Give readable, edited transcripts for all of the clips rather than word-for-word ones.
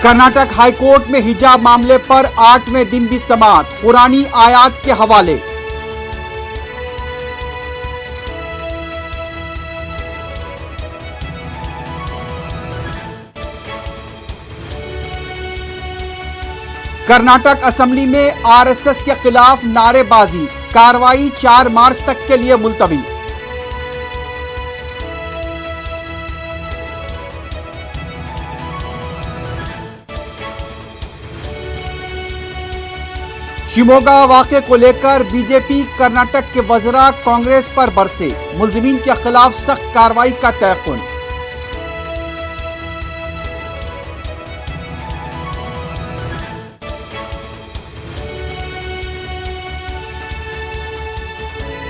Karnataka high court में हिजाब मामले पर 8वें दिन भी समाअत, पुरानी आयात के हवाले। कर्नाटक असेंबली में आरएसएस के खिलाफ नारेबाजी, कार्रवाई 4 मार्च तक के लिए मुलतवी। शिमोगा वाक़े को लेकर बीजेपी कर्नाटक के वज़रा कांग्रेस पर बरसे, मुलजिमीन के खिलाफ सख्त कार्रवाई का तयक़ुन।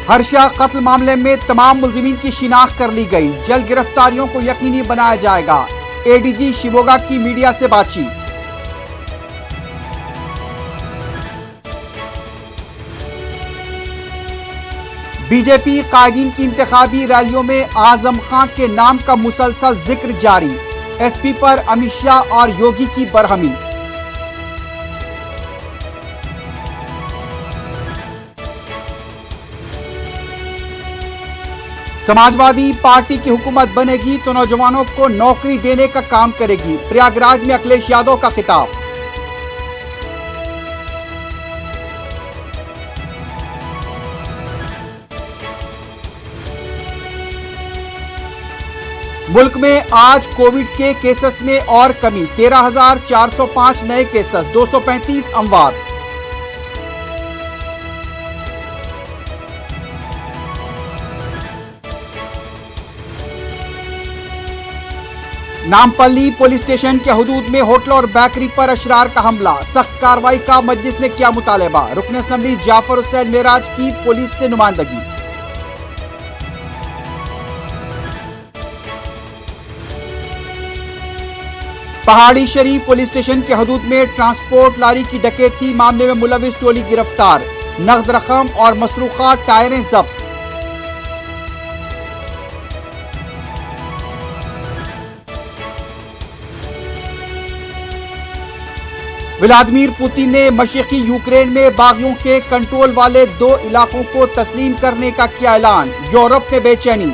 हर्षा कत्ल मामले में तमाम मुलजिमीन की शिनाख्त कर ली गई, जल्द गिरफ्तारियों को यकीनी बनाया जाएगा। एडीजी शिमोगा की मीडिया से बातचीत। बीजेपी कायदीन की इंतखाबी रैलियों में आजम खान के नाम का मुसलसल जिक्र जारी, एसपी पर अमित शाह और योगी की बरहमी। समाजवादी पार्टी की हुकूमत बनेगी तो नौजवानों को नौकरी देने का काम करेगी, प्रयागराज में अखिलेश यादव का खिताब। मुल्क में आज कोविड के केसेस में और कमी, 13,405 नए केसेस, 235 अमवात। नामपल्ली पुलिस स्टेशन के हुदूद में होटल और बेकरी पर अशरार का हमला, सख्त कार्रवाई का मजलिस ने किया मुतालबा, रुकन असेंबली जाफर हुसैन मेराज की पुलिस से नुमाइंदगी। पहाड़ी शरीफ पुलिस स्टेशन के हदूद में ट्रांसपोर्ट लारी की डकैती मामले में मुलविस टोली गिरफ्तार, नकद रकम और मसरूखा टायरें जब्त। व्लादिमीर पुतिन ने मशरिकी यूक्रेन में बागियों के कंट्रोल वाले 2 इलाकों को तस्लीम करने का किया ऐलान, यूरोप में बेचैनी।